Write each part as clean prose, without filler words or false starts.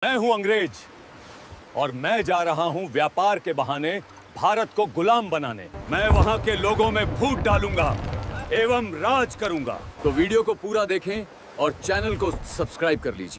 मैं हूं अंग्रेज और मैं जा रहा हूं व्यापार के बहाने भारत को गुलाम बनाने। मैं वहां के लोगों में फूट डालूंगा एवं राज करूंगा। तो वीडियो को पूरा देखें और चैनल को सब्सक्राइब कर लीजिए।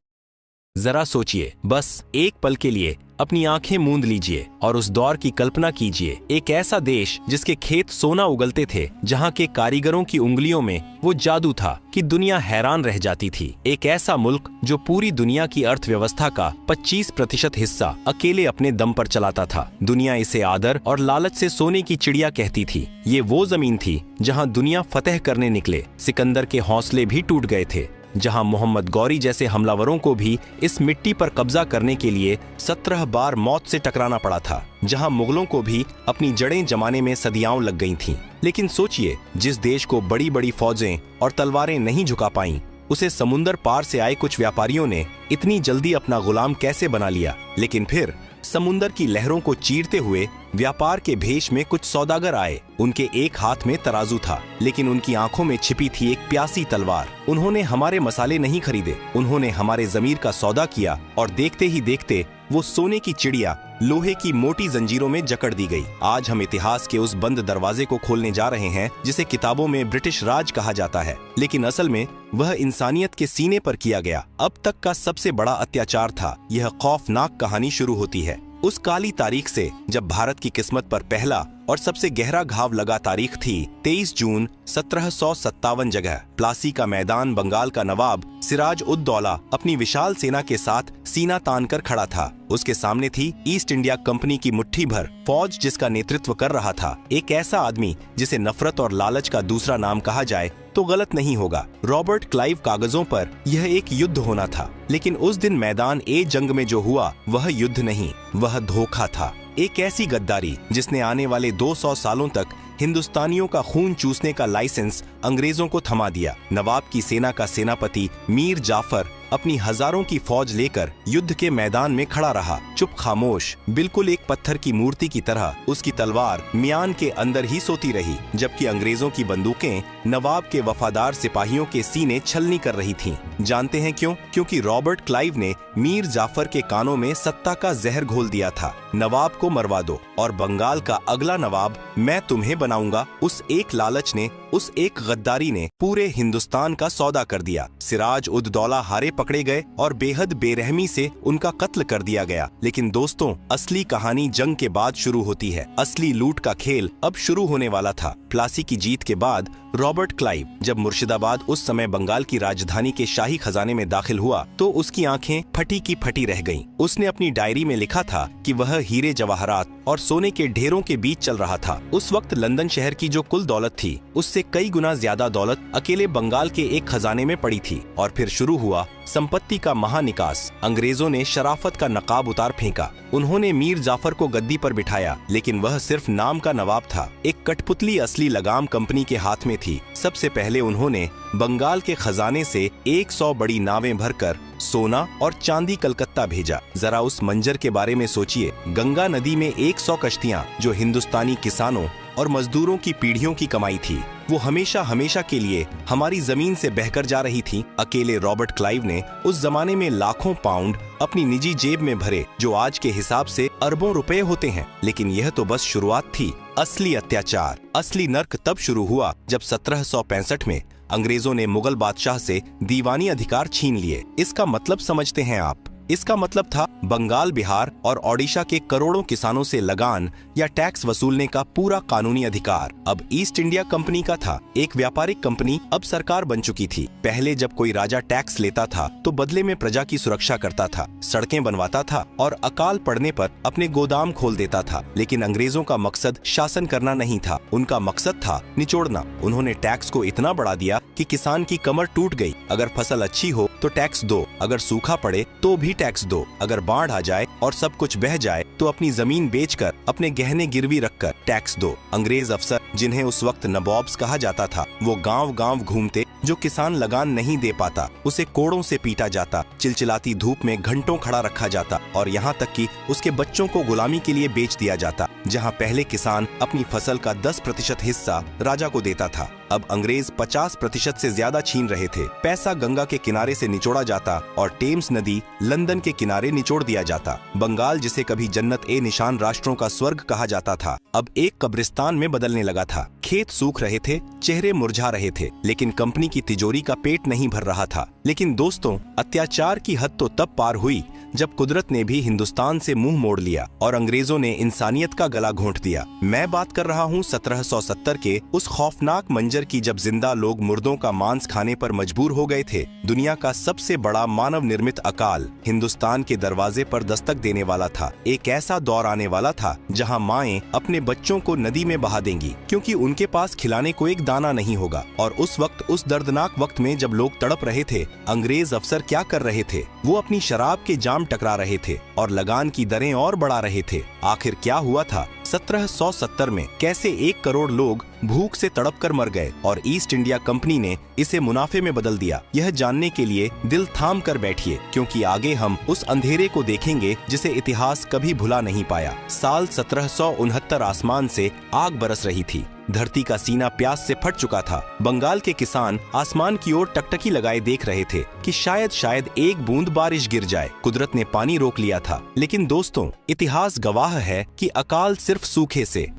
जरा सोचिए, बस एक पल के लिए अपनी आंखें मूंद लीजिए और उस दौर की कल्पना कीजिए। एक ऐसा देश जिसके खेत सोना उगलते थे, जहां के कारीगरों की उंगलियों में वो जादू था कि दुनिया हैरान रह जाती थी। एक ऐसा मुल्क जो पूरी दुनिया की अर्थव्यवस्था का 25% हिस्सा अकेले अपने दम पर चलाता था। दुनिया इसे आदर और लालच से सोने की चिड़िया कहती थी। ये वो जमीन थी जहां दुनिया फतेह करने निकले सिकंदर के हौसले भी टूट गए थे, जहां मोहम्मद गौरी जैसे हमलावरों को भी इस मिट्टी पर कब्जा करने के लिए 17 बार मौत से टकराना पड़ा था, जहां मुगलों को भी अपनी जड़ें जमाने में सदियां लग गई थीं। लेकिन सोचिए, जिस देश को बड़ी बड़ी फौजें और तलवारें नहीं झुका पाईं, उसे समुंदर पार से आए कुछ व्यापारियों ने इतनी जल्दी अपना गुलाम कैसे बना लिया। लेकिन फिर समुंदर की लहरों को चीरते हुए व्यापार के भेष में कुछ सौदागर आए। उनके एक हाथ में तराजू था, लेकिन उनकी आंखों में छिपी थी एक प्यासी तलवार। उन्होंने हमारे मसाले नहीं खरीदे, उन्होंने हमारे जमीर का सौदा किया और देखते ही देखते वो सोने की चिड़िया लोहे की मोटी जंजीरों में जकड़ दी गई। आज हम इतिहास के उस बंद दरवाजे को खोलने जा रहे हैं जिसे किताबों में ब्रिटिश राज कहा जाता है, लेकिन असल में वह इंसानियत के सीने पर किया गया अब तक का सबसे बड़ा अत्याचार था। यह खौफनाक कहानी शुरू होती है उस काली तारीख से जब भारत की किस्मत पर पहला और सबसे गहरा घाव लगा। तारीख थी 23 जून 1757। जगह प्लासी का मैदान। बंगाल का नवाब सिराज उद दौला अपनी विशाल सेना के साथ सीना तान कर खड़ा था। उसके सामने थी ईस्ट इंडिया कंपनी की मुट्ठी भर फौज, जिसका नेतृत्व कर रहा था एक ऐसा आदमी जिसे नफरत और लालच का दूसरा नाम कहा जाए तो गलत नहीं होगा। Robert Clive. कागजों पर यह एक युद्ध होना था, लेकिन उस दिन मैदान ए जंग में जो हुआ वह युद्ध नहीं, वह धोखा था। एक ऐसी गद्दारी जिसने आने वाले 200 सालों तक हिंदुस्तानियों का खून चूसने का लाइसेंस अंग्रेजों को थमा दिया। नवाब की सेना का सेनापति मीर जाफर अपनी हजारों की फौज लेकर युद्ध के मैदान में खड़ा रहा, चुप खामोश, बिल्कुल एक पत्थर की मूर्ति की तरह। उसकी तलवार म्यान के अंदर ही सोती रही, जबकि अंग्रेजों की बंदूकें नवाब के वफादार सिपाहियों के सीने छलनी कर रही थीं। जानते हैं क्यों? क्योंकि रॉबर्ट क्लाइव ने मीर जाफर के कानों में सत्ता का जहर घोल दिया था। नवाब को मरवा दो और बंगाल का अगला नवाब मैं तुम्हें बनाऊंगा। उस एक लालच ने, उस एक गद्दारी ने पूरे हिंदुस्तान का सौदा कर दिया। सिराज उद दौला हारे पकड़े गए और बेहद बेरहमी से उनका कत्ल कर दिया गया। लेकिन दोस्तों, असली कहानी जंग के बाद शुरू होती है। असली लूट का खेल अब शुरू होने वाला था। प्लासी की जीत के बाद रॉबर्ट क्लाइव जब मुर्शिदाबाद, उस समय बंगाल की राजधानी के शाही खजाने में दाखिल हुआ तो उसकी आंखें फटी की फटी रह गईं। उसने अपनी डायरी में लिखा था कि वह हीरे जवाहरात और सोने के ढेरों के बीच चल रहा था। उस वक्त लंदन शहर की जो कुल दौलत थी, उससे कई गुना ज्यादा दौलत अकेले बंगाल के एक खजाने में पड़ी थी। और फिर शुरू हुआ संपत्ति का महानिकास। अंग्रेजों ने शराफत का नकाब उतार फेंका। उन्होंने मीर जाफर को गद्दी पर बिठाया, लेकिन वह सिर्फ नाम का नवाब था। एक कठपुतली असली लगाम कंपनी के हाथ में थी। सबसे पहले उन्होंने बंगाल के खजाने से 100 बड़ी नावें भरकर सोना और चांदी कलकत्ता भेजा। जरा उस मंजर के बारे में सोचिए। गंगा नदी में 100 कश्तियां जो हिंदुस्तानी किसानों और मजदूरों की पीढ़ियों की कमाई थी, वो हमेशा हमेशा के लिए हमारी जमीन से बहकर जा रही थी। अकेले रॉबर्ट क्लाइव ने उस जमाने में लाखों पाउंड अपनी निजी जेब में भरे, जो आज के हिसाब से अरबों रुपए होते हैं। लेकिन यह तो बस शुरुआत थी। असली अत्याचार, असली नर्क तब शुरू हुआ जब 1765 में अंग्रेजों ने मुगल बादशाह से दीवानी अधिकार छीन लिए। इसका मतलब समझते हैं आप? इसका मतलब था बंगाल, बिहार और ओडिशा के करोड़ों किसानों से लगान या टैक्स वसूलने का पूरा कानूनी अधिकार अब ईस्ट इंडिया कंपनी का था। एक व्यापारिक कंपनी अब सरकार बन चुकी थी। पहले जब कोई राजा टैक्स लेता था तो बदले में प्रजा की सुरक्षा करता था, सड़कें बनवाता था और अकाल पड़ने पर अपने गोदाम खोल देता था। लेकिन अंग्रेजों का मकसद शासन करना नहीं था, उनका मकसद था निचोड़ना। उन्होंने टैक्स को इतना बढ़ा दिया कि किसान की कमर टूट गई। अगर फसल अच्छी हो तो टैक्स दो, अगर सूखा पड़े तो भी टैक्स दो, अगर बाढ़ आ जाए और सब कुछ बह जाए तो अपनी जमीन बेचकर, अपने गहने गिरवी रखकर टैक्स दो। अंग्रेज अफसर, जिन्हें उस वक्त नवाब्स कहा जाता था, वो गांव गांव घूमते। जो किसान लगान नहीं दे पाता उसे कोड़ों से पीटा जाता, चिलचिलाती धूप में घंटों खड़ा रखा जाता और यहाँ तक कि उसके बच्चों को गुलामी के लिए बेच दिया जाता। जहाँ पहले किसान अपनी फसल का 10% हिस्सा राजा को देता था, अब अंग्रेज 50% से ज्यादा छीन रहे थे। पैसा गंगा के किनारे से निचोड़ा जाता और टेम्स नदी लंदन समंदर के किनारे निचोड़ दिया जाता। बंगाल, जिसे कभी जन्नत ए निशान राष्ट्रों का स्वर्ग कहा जाता था, अब एक कब्रिस्तान में बदलने लगा था। खेत सूख रहे थे, चेहरे मुरझा रहे थे, लेकिन कंपनी की तिजोरी का पेट नहीं भर रहा था। लेकिन दोस्तों, अत्याचार की हद तो तब पार हुई जब कुदरत ने भी हिंदुस्तान से मुंह मोड़ लिया और अंग्रेजों ने इंसानियत का गला घोंट दिया। मैं बात कर रहा हूँ 1770 के उस खौफनाक मंजर की जब जिंदा लोग मुर्दों का मांस खाने पर मजबूर हो गए थे। दुनिया का सबसे बड़ा मानव निर्मित अकाल हिंदुस्तान के दरवाजे पर दस्तक देने वाला था। एक ऐसा दौर आने वाला था जहाँ माएं अपने बच्चों को नदी में बहा देंगी क्योंकि उनके पास खिलाने को एक दाना नहीं होगा। और उस वक्त, उस दर्दनाक वक्त में जब लोग तड़प रहे थे, अंग्रेज अफसर क्या कर रहे थे? वो अपनी शराब के जाम टकरा रहे थे और लगान की दरें और बढ़ा रहे थे। आखिर क्या हुआ था? 1770 में कैसे 1 करोड़ लोग भूख से तड़प कर मर गए और ईस्ट इंडिया कंपनी ने इसे मुनाफे में बदल दिया? यह जानने के लिए दिल थाम कर बैठिए, क्योंकि आगे हम उस अंधेरे को देखेंगे जिसे इतिहास कभी भुला नहीं पाया। साल 1769 आसमान से आग बरस रही थी। धरती का सीना प्यास से फट चुका था। बंगाल के किसान आसमान की ओर टकटकी लगाए देख रहे थे कि शायद एक बूंद बारिश गिर जाए। कुदरत ने पानी रोक लिया था। लेकिन दोस्तों, इतिहास गवाह है कि अकाल सिर्फ सूखे से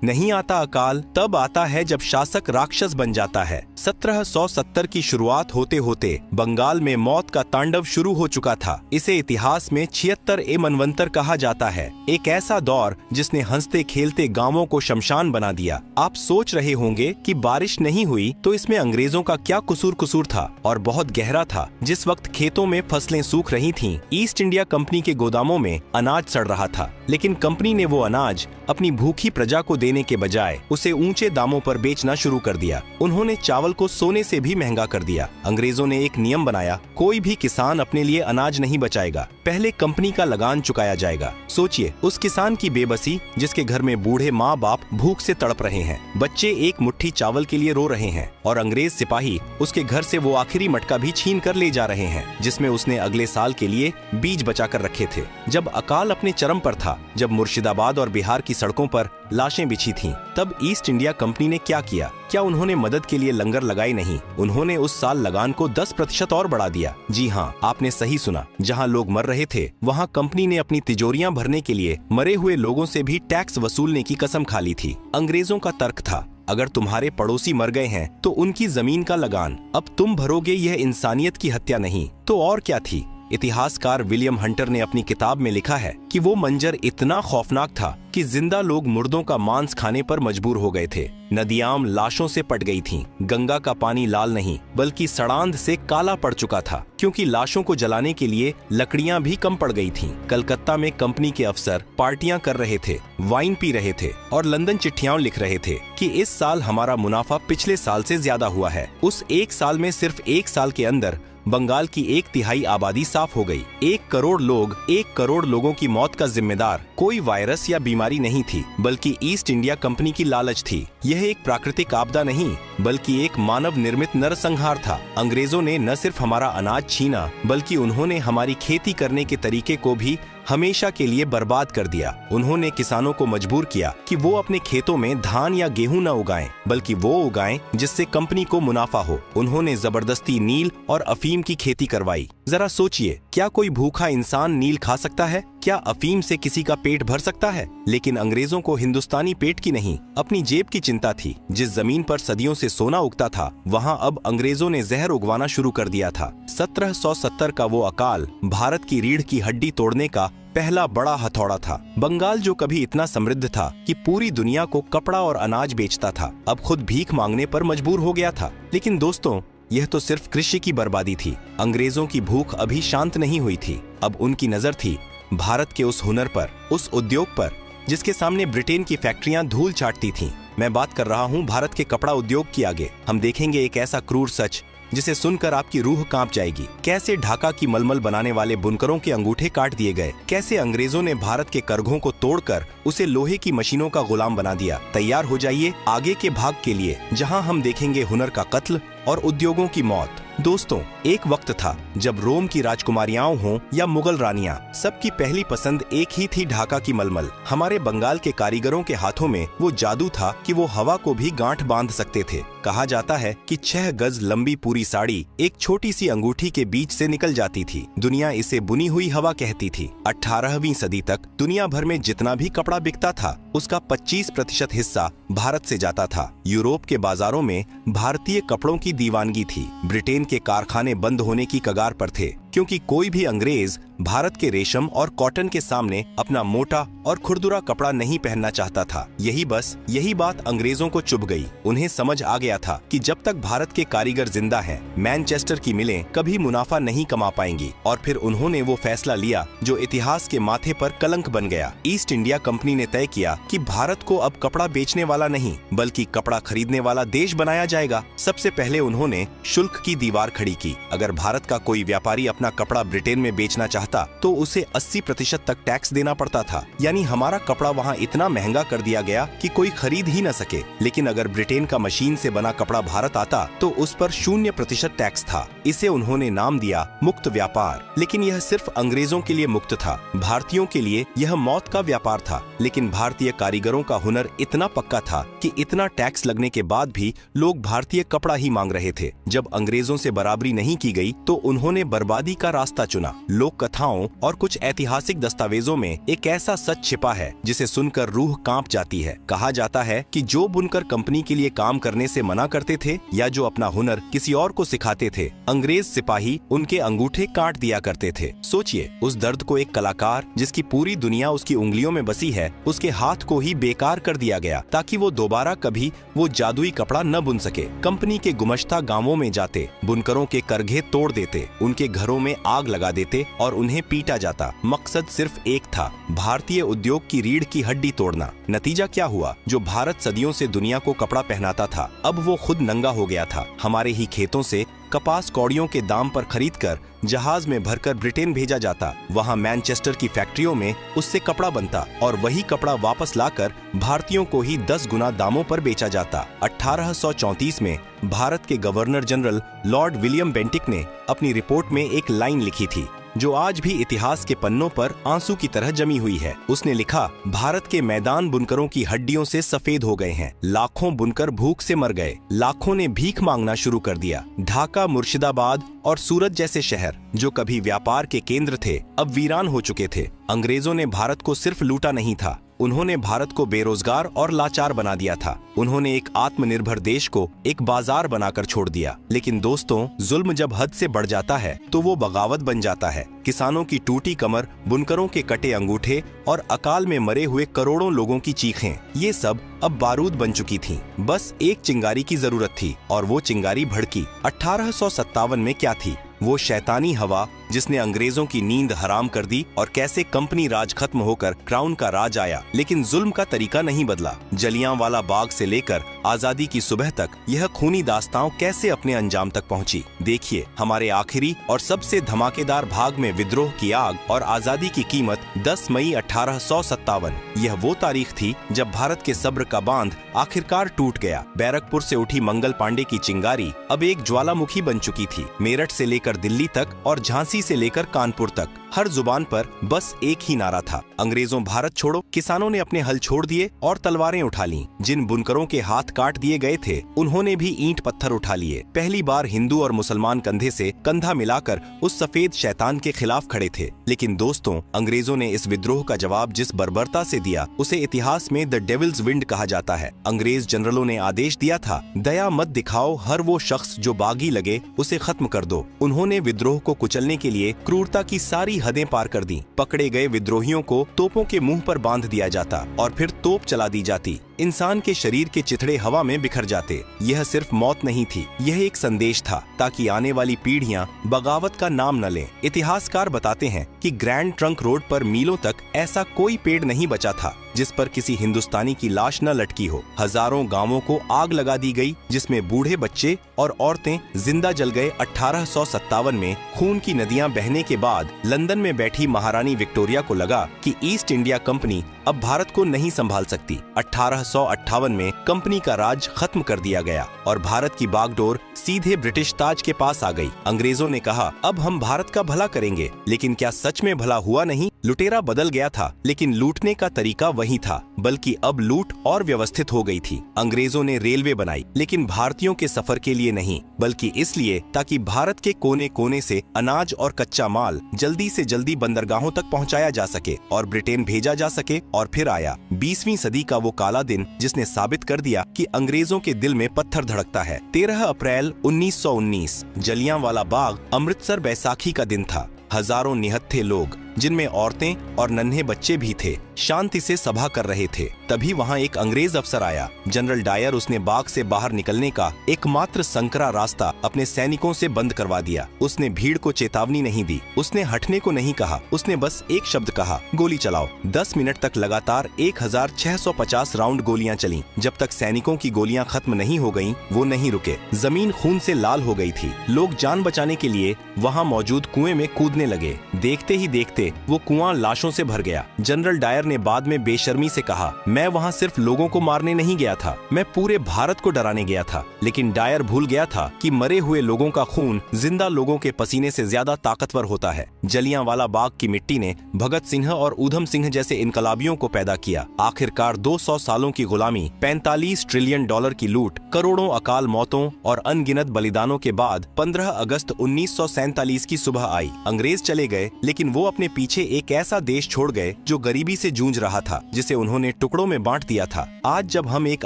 नहीं आता। अकाल तब आता है जब शासक राक्षस बन जाता है। 1770 की शुरुआत होते होते बंगाल में मौत का तांडव शुरू हो चुका था। इसे इतिहास में 76 मनवंतर कहा जाता है। एक ऐसा दौर जिसने हंसते खेलते गांवों को शमशान बना दिया। आप सोच रहे होंगे कि बारिश नहीं हुई तो इसमें अंग्रेजों का क्या कसूर था, और बहुत गहरा था। जिस वक्त खेतों में फसलें सूख रही थीं, ईस्ट इंडिया कंपनी के गोदामों में अनाज सड़ रहा था। लेकिन कंपनी ने वो अनाज अपनी भूखी प्रजा को देने के बजाय उसे ऊंचे दामों पर बेचना शुरू कर दिया। उन्होंने चावल को सोने से भी महंगा कर दिया। अंग्रेजों ने एक नियम बनाया, कोई भी किसान अपने लिए अनाज नहीं बचाएगा, पहले कंपनी का लगान चुकाया जाएगा। सोचिए उस किसान की बेबसी जिसके घर में बूढ़े माँ बाप भूख से तड़प रहे हैं, बच्चे एक मुट्ठी चावल के लिए रो रहे हैं, और अंग्रेज सिपाही उसके घर से वो आखिरी मटका भी छीन कर ले जा रहे हैं जिसमें उसने अगले साल के लिए बीज बचा कर रखे थे। जब अकाल अपने चरम पर था, जब मुर्शिदाबाद और बिहार की सड़कों पर लाशें बिछी थीं, तब ईस्ट इंडिया कंपनी ने क्या किया? क्या उन्होंने मदद के लिए लंगर लगाई? नहीं, उन्होंने उस साल लगान को 10% और बढ़ा दिया। जी हाँ, आपने सही सुना। जहाँ लोग मर रहे थे, वहाँ कंपनी ने अपनी तिजोरियां भरने के लिए मरे हुए लोगों से भी टैक्स वसूलने की कसम खा ली थी। अंग्रेजों का तर्क था, अगर तुम्हारे पड़ोसी मर गए हैं तो उनकी जमीन का लगान अब तुम भरोगे। यह इंसानियत की हत्या नहीं तो और क्या थी? इतिहासकार विलियम हंटर ने अपनी किताब में लिखा है कि वो मंजर इतना खौफनाक था कि जिंदा लोग मुर्दों का मांस खाने पर मजबूर हो गए थे। नदियां लाशों से पट गई थीं। गंगा का पानी लाल नहीं बल्कि सड़ांध से काला पड़ चुका था, क्योंकि लाशों को जलाने के लिए लकड़ियां भी कम पड़ गई थीं। कलकत्ता में कंपनी के अफसर पार्टियां कर रहे थे, वाइन पी रहे थे और लंदन चिट्ठियां लिख रहे थे कि इस साल हमारा मुनाफा पिछले साल से ज्यादा हुआ है। उस एक साल में, सिर्फ एक साल के अंदर बंगाल की 1/3 आबादी साफ हो गई। 1 करोड़ लोगों की मौत का जिम्मेदार कोई वायरस या बीमारी नहीं थी, बल्कि ईस्ट इंडिया कंपनी की लालच थी। यह एक प्राकृतिक आपदा नहीं बल्कि एक मानव निर्मित नरसंहार था। अंग्रेजों ने न सिर्फ हमारा अनाज छीना, बल्कि उन्होंने हमारी खेती करने के तरीके को भी हमेशा के लिए बर्बाद कर दिया। उन्होंने किसानों को मजबूर किया कि वो अपने खेतों में धान या गेहूं न उगाएं, बल्कि वो उगाएं जिससे कंपनी को मुनाफा हो। उन्होंने जबरदस्ती नील और अफीम की खेती करवाई। जरा सोचिए, क्या कोई भूखा इंसान नील खा सकता है? क्या अफीम से किसी का पेट भर सकता है? लेकिन अंग्रेजों को हिंदुस्तानी पेट की नहीं, अपनी जेब की चिंता थी। जिस जमीन पर सदियों से सोना उगता था, वहाँ अब अंग्रेजों ने जहर उगवाना शुरू कर दिया था। 1770 का वो अकाल भारत की रीढ़ की हड्डी तोड़ने का पहला बड़ा हथौड़ा था। बंगाल, जो कभी इतना समृद्ध था कि पूरी दुनिया को कपड़ा और अनाज बेचता था, अब खुद भीख मांगने पर मजबूर हो गया था। लेकिन दोस्तों, यह तो सिर्फ कृषि की बर्बादी थी। अंग्रेजों की भूख अभी शांत नहीं हुई थी। अब उनकी नजर थी भारत के उस हुनर पर, उस उद्योग पर जिसके सामने ब्रिटेन की फैक्ट्रियां धूल चाटती थीं। मैं बात कर रहा हूं भारत के कपड़ा उद्योग की। आगे हम देखेंगे एक ऐसा क्रूर सच जिसे सुनकर आपकी रूह कांप जाएगी। कैसे ढाका की मलमल बनाने वाले बुनकरों के अंगूठे काट दिए गए, कैसे अंग्रेजों ने भारत के करघों को तोड़कर उसे लोहे की मशीनों का गुलाम बना दिया। तैयार हो जाइए आगे के भाग के लिए, जहां हम देखेंगे हुनर का कत्ल और उद्योगों की मौत। दोस्तों, एक वक्त था जब रोम की राजकुमारियां हों या मुगल रानियां, सबकी पहली पसंद एक ही थी, ढाका की मलमल। हमारे बंगाल के कारीगरों के हाथों में वो जादू था कि वो हवा को भी गांठ बांध सकते थे। कहा जाता है कि 6 गज लंबी पूरी साड़ी एक छोटी सी अंगूठी के बीच से निकल जाती थी। दुनिया इसे बुनी हुई हवा कहती थी। 18वीं सदी तक दुनिया भर में जितना भी कपड़ा बिकता था, उसका 25% हिस्सा भारत से जाता था। यूरोप के बाजारों में भारतीय कपड़ों की दीवानगी थी। ब्रिटेन के कारखाने बंद होने की कगार पर थे, क्योंकि कोई भी अंग्रेज भारत के रेशम और कॉटन के सामने अपना मोटा और खुरदुरा कपड़ा नहीं पहनना चाहता था। यही बात अंग्रेजों को चुभ गई। उन्हें समझ आ गया था कि जब तक भारत के कारीगर जिंदा हैं, मैनचेस्टर की मिलें कभी मुनाफा नहीं कमा पाएंगी। और फिर उन्होंने वो फैसला लिया जो इतिहास के माथे पर कलंक बन गया। ईस्ट इंडिया कंपनी ने तय किया कि भारत को अब कपड़ा बेचने वाला नहीं, बल्कि कपड़ा खरीदने वाला देश बनाया जाएगा। सबसे पहले उन्होंने शुल्क की दीवार खड़ी की। अगर भारत का कोई व्यापारी अपना कपड़ा ब्रिटेन में बेचना चाहता तो उसे 80% तक टैक्स देना पड़ता था। यानी हमारा कपड़ा वहाँ इतना महंगा कर दिया गया कि कोई खरीद ही न सके। लेकिन अगर ब्रिटेन का मशीन से बना कपड़ा भारत आता तो उस पर 0% टैक्स था। इसे उन्होंने नाम दिया मुक्त व्यापार। लेकिन यह सिर्फ अंग्रेजों के लिए मुक्त था, भारतीयों के लिए यह मौत का व्यापार था। लेकिन भारतीय कारीगरों का हुनर इतना पक्का था कि इतना टैक्स लगने के बाद भी लोग भारतीय कपड़ा ही मांग रहे थे। जब अंग्रेजों से बराबरी नहीं की गई तो उन्होंने बर्बादी का रास्ता चुना। लोक कथाओं और कुछ ऐतिहासिक दस्तावेजों में एक ऐसा सच छिपा है जिसे सुनकर रूह कांप जाती है। कहा जाता है कि जो बुनकर कंपनी के लिए काम करने से मना करते थे या जो अपना हुनर किसी और को सिखाते थे, अंग्रेज सिपाही उनके अंगूठे काट दिया करते थे। सोचिए उस दर्द को। एक कलाकार जिसकी पूरी दुनिया उसकी उंगलियों में बसी है, उसके हाथ को ही बेकार कर दिया गया ताकि वो दोबारा कभी वो जादुई कपड़ा न बुन सके। कंपनी के गुमश्ता गांवों में जाते, बुनकरों के करघे तोड़ देते, उनके घरों में आग लगा देते और उन्हें पीटा जाता। मकसद सिर्फ एक था, भारतीय उद्योग की रीढ़ की हड्डी तोड़ना। नतीजा क्या हुआ? जो भारत सदियों से दुनिया को कपड़ा पहनाता था, अब वो खुद नंगा हो गया था। हमारे ही खेतों से कपास कौड़ियों के दाम पर खरीदकर जहाज में भरकर ब्रिटेन भेजा जाता। वहां मैनचेस्टर की फैक्ट्रियों में उससे कपड़ा बनता और वही कपड़ा वापस लाकर भारतीयों को ही 10 गुना दामों पर बेचा जाता। 1834 में भारत के governor general Lord William Bentinck ने अपनी रिपोर्ट में एक लाइन लिखी थी जो आज भी इतिहास के पन्नों पर आंसू की तरह जमी हुई है। उसने लिखा, भारत के मैदान बुनकरों की हड्डियों से सफेद हो गए हैं। लाखों बुनकर भूख से मर गए। लाखों ने भीख मांगना शुरू कर दिया। ढाका, मुर्शिदाबाद और सूरत जैसे शहर जो कभी व्यापार के केंद्र थे, अब वीरान हो चुके थे। अंग्रेजों ने भारत को सिर्फ लूटा नहीं था, उन्होंने भारत को बेरोजगार और लाचार बना दिया था। उन्होंने एक आत्मनिर्भर देश को एक बाजार बनाकर छोड़ दिया। लेकिन दोस्तों, जुल्म जब हद से बढ़ जाता है तो वो बगावत बन जाता है। किसानों की टूटी कमर, बुनकरों के कटे अंगूठे और अकाल में मरे हुए करोड़ों लोगों की चीखें, ये सब अब बारूद बन चुकी थीं। बस एक चिंगारी की जरूरत थी और वो चिंगारी भड़की। 1857 में क्या थी? वो शैतानी हवा जिसने अंग्रेजों की नींद हराम कर दी और कैसे कंपनी राज खत्म होकर क्राउन का राज आया। लेकिन जुल्म का तरीका नहीं बदला। जलियांवाला बाग से लेकर आजादी की सुबह तक यह खूनी दास्तां कैसे अपने अंजाम तक पहुंची। देखिए, हमारे आखिरी और सबसे धमाकेदार भाग में विद्रोह की आग और आजादी की कीमत 10 मई 1857। यह वो तारीख थी जब भारत के सब्र का बांध आखिरकार टूट गया। बैरकपुर से उठी मंगल पांडे की चिंगारी अब एक ज्वालामुखी बन चुकी थी। मेरठ से लेकर दिल्ली तक और झांसी से लेकर कानपुर तक हर जुबान पर बस एक ही नारा था, अंग्रेजों भारत छोड़ो। किसानों ने अपने हल छोड़ दिए और तलवारें उठा लीं। जिन बुनकरों के हाथ काट दिए गए थे, उन्होंने भी ईंट पत्थर उठा लिए। पहली बार हिंदू और मुसलमान कंधे से कंधा मिलाकर उस सफेद शैतान के खिलाफ खड़े थे। लेकिन दोस्तों, अंग्रेजों ने इस विद्रोह का जवाब जिस बर्बरता से दिया, उसे इतिहास में द डेविल्स विंड कहा जाता है। अंग्रेज जनरलों ने आदेश दिया था, दया मत दिखाओ, हर वो शख्स जो बागी लगे उसे खत्म कर दो। उन्होंने विद्रोह को कुचलने के लिए क्रूरता की सारी हदें पार कर दी। पकड़े गए विद्रोहियों को तोपों के मुंह पर बांध दिया जाता और फिर तोप चला दी जाती। इंसान के शरीर के चिथड़े हवा में बिखर जाते। यह सिर्फ मौत नहीं थी, यह एक संदेश था ताकि आने वाली पीढ़ियां बगावत का नाम न लें। इतिहासकार बताते हैं कि ग्रैंड ट्रंक रोड पर मीलों तक ऐसा कोई पेड़ नहीं बचा था जिस पर किसी हिंदुस्तानी की लाश न लटकी हो। हजारों गांवों को आग लगा दी गई, जिसमें बूढ़े बच्चे और औरतें जिंदा जल गए। 1857 में खून की नदियां बहने के बाद लंदन में बैठी महारानी विक्टोरिया को लगा कि ईस्ट इंडिया कंपनी अब भारत को नहीं संभाल सकती। 1858 में कंपनी का राज खत्म कर दिया गया और भारत की बागडोर सीधे ब्रिटिश ताज के पास आ गई। अंग्रेजों ने कहा, अब हम भारत का भला करेंगे, लेकिन क्या सच में भला हुआ नहीं? लुटेरा बदल गया था, लेकिन लूटने का तरीका वही था, बल्कि अब लूट और व्यवस्थित हो गई थी। अंग्रेजों ने रेलवे बनाई, लेकिन भारतीयों के सफर के लिए नहीं, बल्कि इसलिए ताकि भारत के कोने कोने से अनाज और कच्चा माल जल्दी से जल्दी बंदरगाहों तक पहुंचाया जा सके और ब्रिटेन भेजा जा सके। और फिर आया 20वीं सदी का वो काला दिन, जिसने साबित कर दिया कि अंग्रेजों के दिल में पत्थर धड़कता है। 13 अप्रैल 1919 जलियांवाला बाग अमृतसर बैसाखी का दिन था। हजारों निहत्थे लोग, जिनमें औरतें और नन्हे बच्चे भी थे, शांति से सभा कर रहे थे। तभी वहां एक अंग्रेज अफसर आया, जनरल डायर। उसने बाग से बाहर निकलने का एकमात्र संकरा रास्ता अपने सैनिकों से बंद करवा दिया। उसने भीड़ को चेतावनी नहीं दी, उसने हटने को नहीं कहा, उसने बस एक शब्द कहा, गोली चलाओ। 10 मिनट तक लगातार 1650 राउंड गोलियां चलीं। जब तक सैनिकों की गोलियां खत्म नहीं हो गईं, वो नहीं रुके। जमीन खून से लाल हो गई थी। लोग जान बचाने के लिए वहाँ मौजूद कुएं में कूदने लगे। देखते ही देखते वो कुआं लाशों से भर गया। जनरल डायर ने बाद में बेशर्मी से कहा, मैं वहां सिर्फ लोगों को मारने नहीं गया था, मैं पूरे भारत को डराने गया था। लेकिन डायर भूल गया था कि मरे हुए लोगों का खून जिंदा लोगों के पसीने से ज्यादा ताकतवर होता है। जलियांवाला बाग की मिट्टी ने भगत सिंह और ऊधम सिंह जैसे इनकलाबियों को पैदा किया। आखिरकार 200 सालों की गुलामी, 45 ट्रिलियन डॉलर की लूट, करोड़ों अकाल मौतों और अनगिनत बलिदानों के बाद 15 अगस्त 1947 की सुबह आई। अंग्रेज चले गए, लेकिन वो अपने पीछे एक ऐसा देश छोड़ गए जो गरीबी से जूझ रहा था, जिसे उन्होंने टुकड़ों में बांट दिया था। आज जब हम एक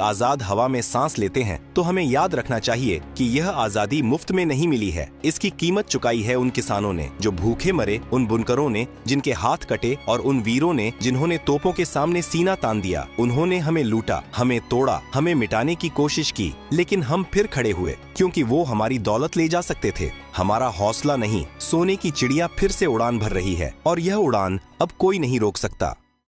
आजाद हवा में सांस लेते हैं, तो हमें याद रखना चाहिए कि यह आजादी मुफ्त में नहीं मिली है। इसकी कीमत चुकाई है उन किसानों ने जो भूखे मरे, उन बुनकरों ने जिनके हाथ कटे, और उन वीरों ने जिन्होंने तोपों के सामने सीना तान दिया। उन्होंने हमें लूटा, हमें तोड़ा, हमें मिटाने की कोशिश की, लेकिन हम फिर खड़े हुए, क्योंकि वो हमारी दौलत ले जा सकते थे। हमारा हौसला नहीं, सोने की चिड़िया फिर से उड़ान भर रही है, और यह उड़ान अब कोई नहीं रोक सकता।